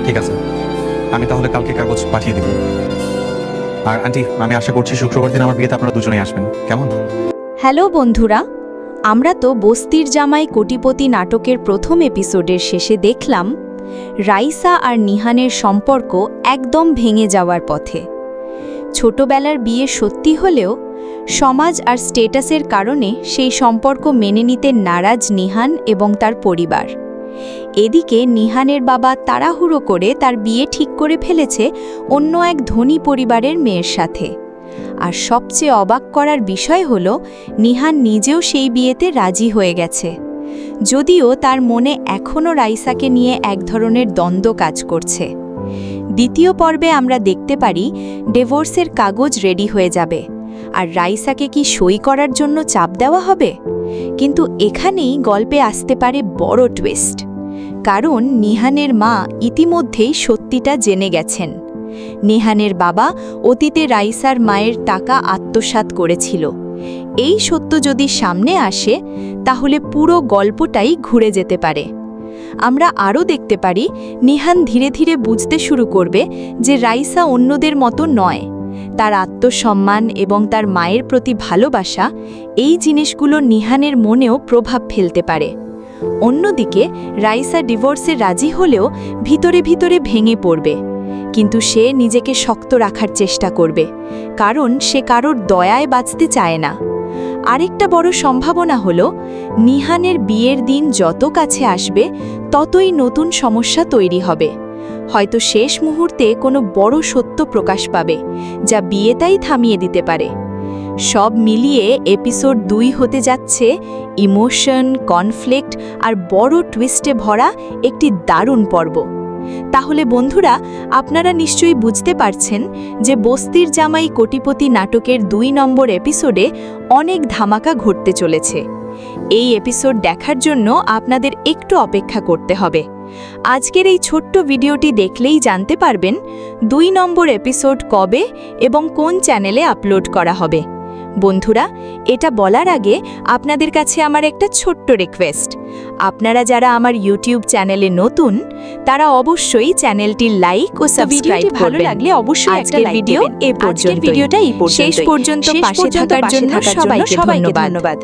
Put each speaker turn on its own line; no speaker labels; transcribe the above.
ঠিক আছে, আমি তাহলে কালকে কাগজ পাঠিয়ে দিব। আর আন্টি, আমি আশা করছি শুক্রবার দিন আমার বিয়েতে আপনারা দুজনেই আসবেন, কেমন?
হ্যালো বন্ধুরা, আমরা তো বস্তির জামাই কোটিপতি নাটকের প্রথম এপিসোডের শেষে দেখলাম রাইসা আর নিহানের সম্পর্ক একদম ভেঙে যাওয়ার পথে। ছোটবেলার বিয়ে সত্যি হলেও সমাজ আর স্টেটাসের কারণে সেই সম্পর্ক মেনে নিতে নারাজ নিহান এবং তার পরিবার। এদিকে নিহানের বাবা তাড়াহুড়ো করে তার বিয়ে ঠিক করে ফেলেছে অন্য এক ধনী পরিবারের মেয়ের সাথে। আর সবচেয়ে অবাক করার বিষয় হল নিহান নিজেও সেই বিয়েতে রাজি হয়ে গেছে, যদিও তার মনে এখনও রাইসাকে নিয়ে এক ধরনের দ্বন্দ্ব কাজ করছে। দ্বিতীয় পর্বে আমরা দেখতে পারি ডিভোর্সের কাগজ রেডি হয়ে যাবে, আর রাইসাকে কি সই করার জন্য চাপ দেওয়া হবে। কিন্তু এখানেই গল্পে আসতে পারে বড় টুইস্ট, কারণ নিহানের মা ইতিমধ্যেই সত্যিটা জেনে গেছেন। নিহানের বাবা অতীতে রাইসার মায়ের টাকা আত্মসাৎ করেছিল। এই সত্য যদি সামনে আসে তাহলে পুরো গল্পটাই ঘুরে যেতে পারে। আমরা আরও দেখতে পারি নিহান ধীরে ধীরে বুঝতে শুরু করবে যে রাইসা অন্যদের মতো নয়। তার আত্মসম্মান এবং তার মায়ের প্রতি ভালোবাসা, এই জিনিসগুলো নিহানের মনেও প্রভাব ফেলতে পারে। অন্যদিকে রাইসা ডিভোর্সে রাজি হলেও ভিতরে ভিতরে ভেঙে পড়বে, কিন্তু সে নিজেকে শক্ত রাখার চেষ্টা করবে, কারণ সে কারোর দয়ায় বাঁচতে চায় না। আরেকটা বড় সম্ভাবনা হলো নিহানের বিয়ের দিন যত কাছে আসবে ততই নতুন সমস্যা তৈরি হবে। হয়তো শেষ মুহূর্তে কোনো বড় সত্য প্রকাশ পাবে, যা বিয়েটাই থামিয়ে দিতে পারে। সব মিলিয়ে এপিসোড 2 হতে যাচ্ছে ইমোশন, কনফ্লিক্ট আর বড় টুইস্টে ভরা একটি দারুণ পর্ব। তাহলে বন্ধুরা, আপনারা নিশ্চয়ই বুঝতে পারছেন যে বস্তির জামাই কোটিপতি নাটকের 2 নম্বর এপিসোডে অনেক ধামাকা ঘটতে চলেছে। এই এপিসোড দেখার জন্য আপনাদের একটু অপেক্ষা করতে হবে। আজকের এই ছোট্ট ভিডিওটি দেখলেই জানতে পারবেন 2 নম্বর এপিসোড কবে এবং কোন চ্যানেলে আপলোড করা হবে। বন্ধুরা, এটা বলার আগে আপনাদের কাছে আমার একটা ছোট্ট রিকোয়েস্ট। আপনারা যারা আমার ইউটিউব চ্যানেলে নতুন, তারা অবশ্যই চ্যানেলটি লাইক ও সাবস্ক্রাইব করবেন। ভালো লাগলে অবশ্যই একটা লাইক দিবেন। এই ভিডিওটা শেষ পর্যন্ত পাশে থাকার জন্য সবাইকে ধন্যবাদ।